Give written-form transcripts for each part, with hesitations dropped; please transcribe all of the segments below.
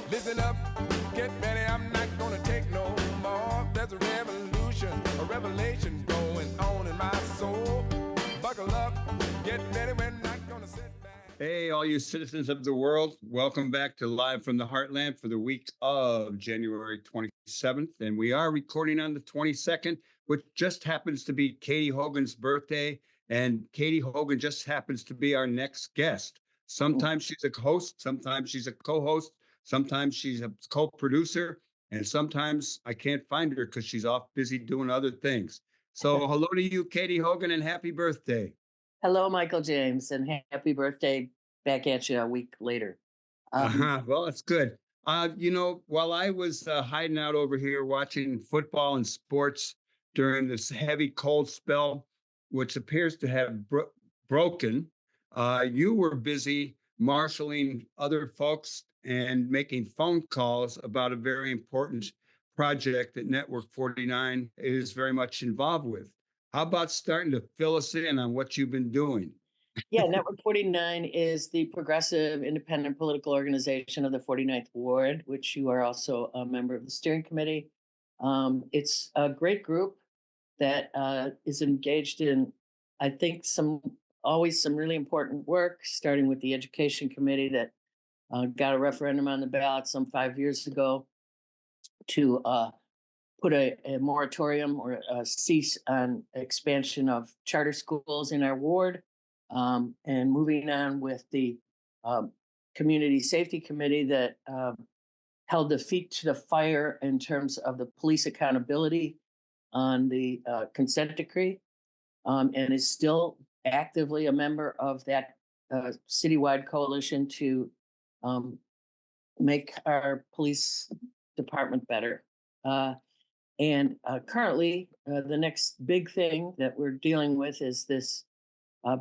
Listen up, get ready, I'm not gonna take no more. There's a revolution, a revelation going on in my soul. Buckle up, get ready, we're not gonna sit back. Hey, all you citizens of the world, welcome back to Live from the Heartland for the week of January 27th. And we are recording on the 22nd, which just happens to be Katy Hogan's birthday. And Katy Hogan just happens to be our next guest. Sometimes she's a host, sometimes she's a co-host, sometimes she's a co-producer, and sometimes I can't find her because she's off busy doing other things. So hello to you, Katy Hogan, and happy birthday. Hello, Michael James, and happy birthday back at you a week later. Well, that's good. While I was hiding out over here watching football and sports during this heavy cold spell, which appears to have broken, you were busy marshaling other folks and making phone calls about a very important project that Network 49 is very much involved with. How about starting to fill us in on what you've been doing? Yeah, Network 49 is the progressive independent political organization of the 49th Ward, which you are also a member of the steering committee. It's a great group that is engaged in, I think, always some really important work, starting with the education committee that got a referendum on the ballot some 5 years ago to put a moratorium or a cease on expansion of charter schools in our ward, and moving on with the community safety committee that held the feet to the fire in terms of the police accountability on the consent decree, and is still actively a member of that citywide coalition to make our police department better. And currently, the next big thing that we're dealing with is this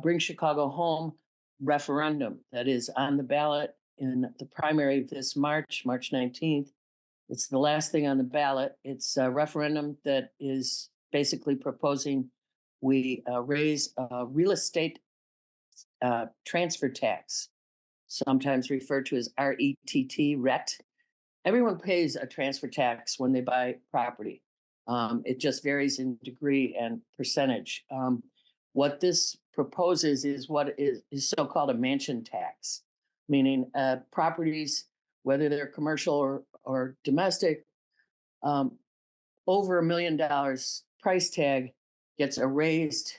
Bring Chicago Home referendum that is on the ballot in the primary this March 19th. It's the last thing on the ballot. It's a referendum that is basically proposing we raise real estate transfer tax, sometimes referred to as RETT. Everyone pays a transfer tax when they buy property. It just varies in degree and percentage. What this proposes is what is so-called a mansion tax, meaning properties, whether they're commercial or domestic, over $1 million price tag gets a raised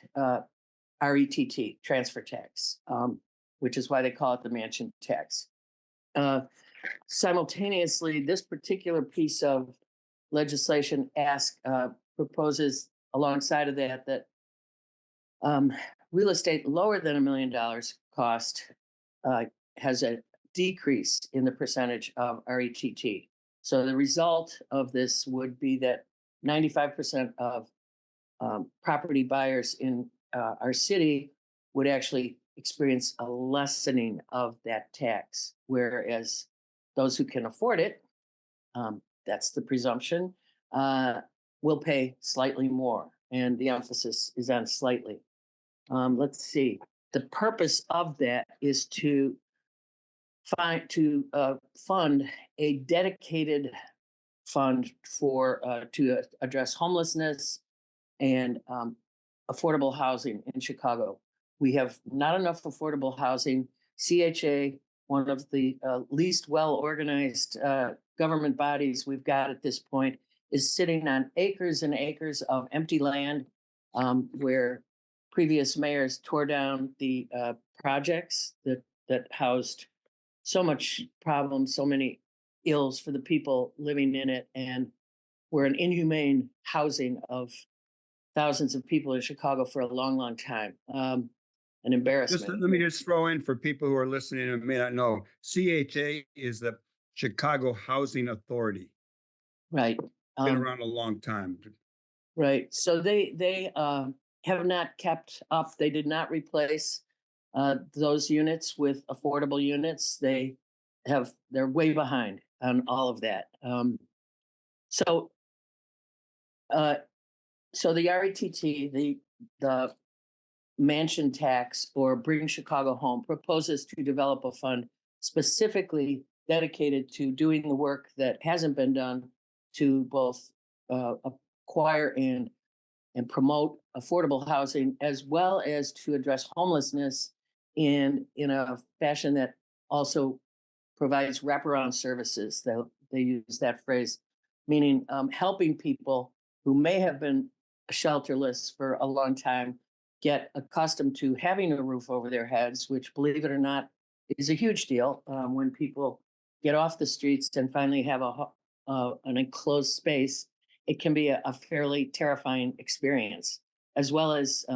RETT, transfer tax, which is why they call it the mansion tax. Simultaneously, this particular piece of legislation proposes alongside of that real estate lower than $1 million cost has a decrease in the percentage of RETT. So the result of this would be that 95% of property buyers in our city would actually experience a lessening of that tax, whereas those who can afford it, that's the presumption, will pay slightly more. And the emphasis is on slightly. Let's see. The purpose of that is to fund a dedicated fund to address homelessness and affordable housing in Chicago. We have not enough affordable housing. CHA, one of the least well-organized government bodies we've got at this point, is sitting on acres and acres of empty land where previous mayors tore down the projects that housed so much problems, so many ills for the people living in it, and were an inhumane housing of thousands of people in Chicago for a long, long time. An embarrassment. Let me just throw in for people who are listening and may not know, CHA is the Chicago Housing Authority. Right. Been around a long time. Right. So they have not kept up. They did not replace those units with affordable units. They're way behind on all of that. So the RETT, the mansion tax, or Bring Chicago Home, proposes to develop a fund specifically dedicated to doing the work that hasn't been done to both acquire and promote affordable housing, as well as to address homelessness in a fashion that also provides wraparound services. They use that phrase, meaning helping people who may have been shelterless for a long time get accustomed to having a roof over their heads, which, believe it or not, is a huge deal when people get off the streets and finally have an enclosed space. It can be a fairly terrifying experience, as well as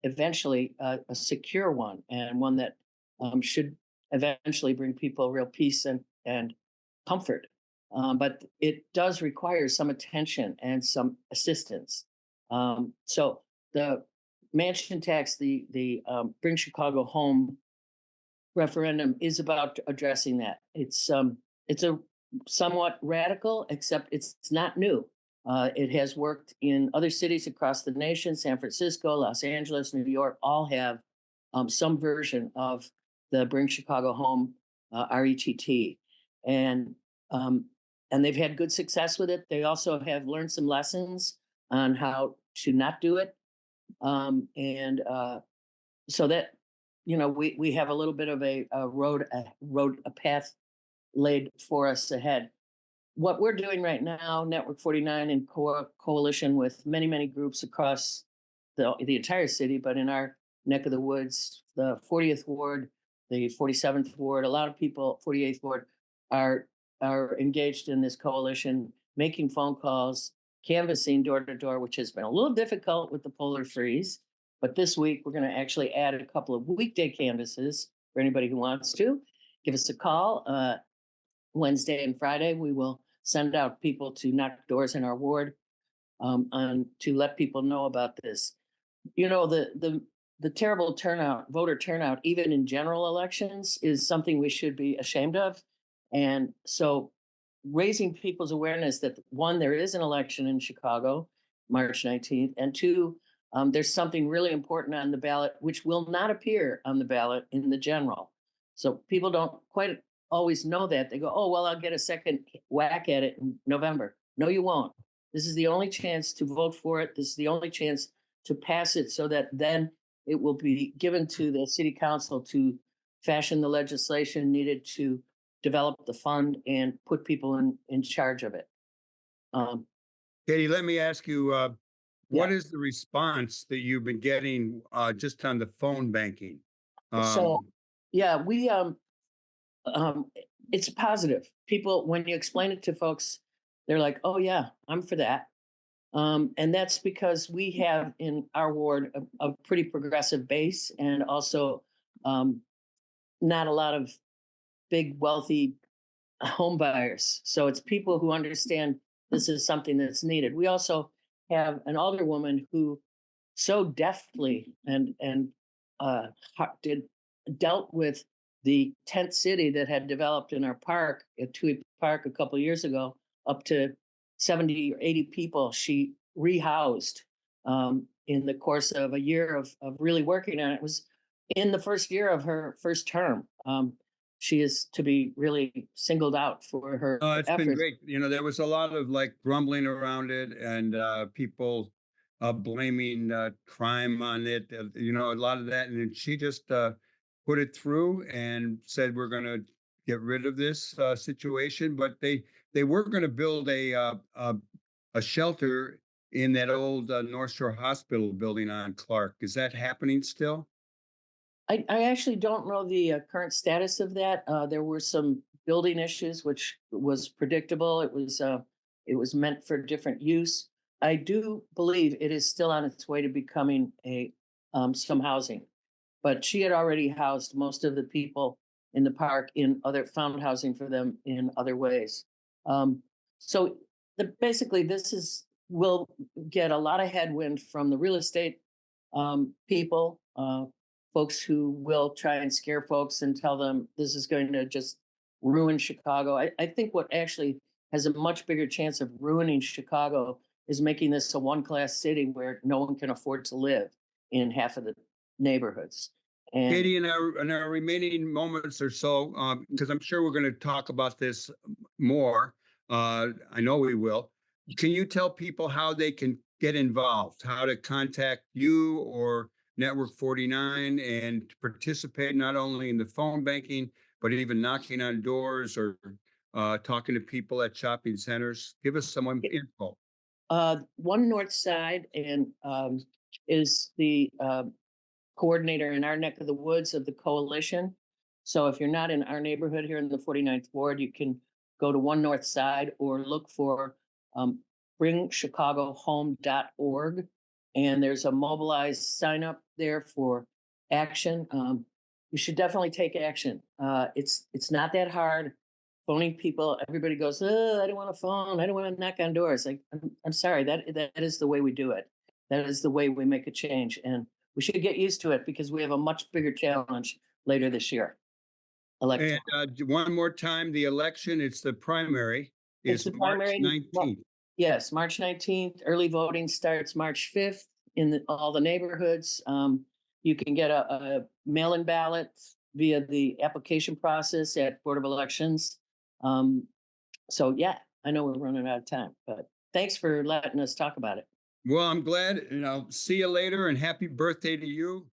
eventually a secure one, and one that should eventually bring people real peace and comfort. But it does require some attention and some assistance. So the mansion tax, the Bring Chicago Home referendum is about addressing that. It's a somewhat radical, except it's not new. It has worked in other cities across the nation. San Francisco, Los Angeles, New York all have some version of the Bring Chicago Home RETT, and they've had good success with it. They also have learned some lessons on how to not do it, so that we have a little bit of a path laid for us ahead. What we're doing right now, Network 49 in coalition with many, many groups across the entire city, but in our neck of the woods, the 40th Ward, the 47th Ward, a lot of people, 48th Ward, are engaged in this coalition, making phone calls, canvassing door to door, which has been a little difficult with the polar freeze. But this week, we're going to actually add a couple of weekday canvasses for anybody who wants to. Give us a call. Wednesday and Friday, we will send out people to knock doors in our ward to let people know about this. The terrible voter turnout, even in general elections, is something we should be ashamed of. And so raising people's awareness that, one, there is an election in Chicago, March 19th, and two, there's something really important on the ballot, which will not appear on the ballot in the general. So people don't quite always know that. They go, oh, well, I'll get a second whack at it in November. No, you won't. This is the only chance to vote for it. This is the only chance to pass it, so that then it will be given to the city council to fashion the legislation needed to develop the fund and put people in charge of it. Katy, let me ask you, what is the response that you've been getting just on the phone banking? We it's positive. People, when you explain it to folks, they're like, oh yeah, I'm for that. And that's because we have in our ward a pretty progressive base, and also not a lot of big wealthy home buyers. So it's people who understand this is something that's needed. We also have an alderwoman who so deftly and dealt with the tent city that had developed in our park at Tui Park a couple of years ago, up to 70 or 80 people. She rehoused in the course of a year of really working on it. It was in the first year of her first term. She is to be really singled out for her It's efforts. been great. There was a lot of grumbling around it, and people blaming crime on it, a lot of that. And then she just put it through and said, we're going to get rid of this situation. But they were going to build a shelter in that old North Shore Hospital building on Clark. Is that happening still? I actually don't know the current status of that. There were some building issues, which was predictable. It was meant for different use. I do believe it is still on its way to becoming some housing, but she had already housed most of the people in the park found housing for them in other ways. So basically, will get a lot of headwind from the real estate people. Folks who will try and scare folks and tell them this is going to just ruin Chicago. I think what actually has a much bigger chance of ruining Chicago is making this a one-class city where no one can afford to live in half of the neighborhoods. And Katie, in our remaining moments or so, because I'm sure we're going to talk about this more. I know we will. Can you tell people how they can get involved, how to contact you or Network 49 and participate not only in the phone banking, but even knocking on doors or talking to people at shopping centers? Give us some info. One North Side and is the coordinator in our neck of the woods of the coalition. So if you're not in our neighborhood here in the 49th Ward, you can go to One North Side or look for bringchicagohome.org. And there's a mobilized sign up there for action. You should definitely take action. It's not that hard. Phoning people, everybody goes, oh, I don't want to phone. I don't want to knock on doors. Like, I'm sorry, that is the way we do it. That is the way we make a change. And we should get used to it because we have a much bigger challenge later this year. And one more time, the election, it's the primary, It's is the March primary. 19th. Yes, March 19th. Early voting starts March 5th in all the neighborhoods. You can get a mail-in ballot via the application process at Board of Elections. So yeah, I know we're running out of time, but thanks for letting us talk about it. Well, I'm glad, and I'll see you later, and happy birthday to you.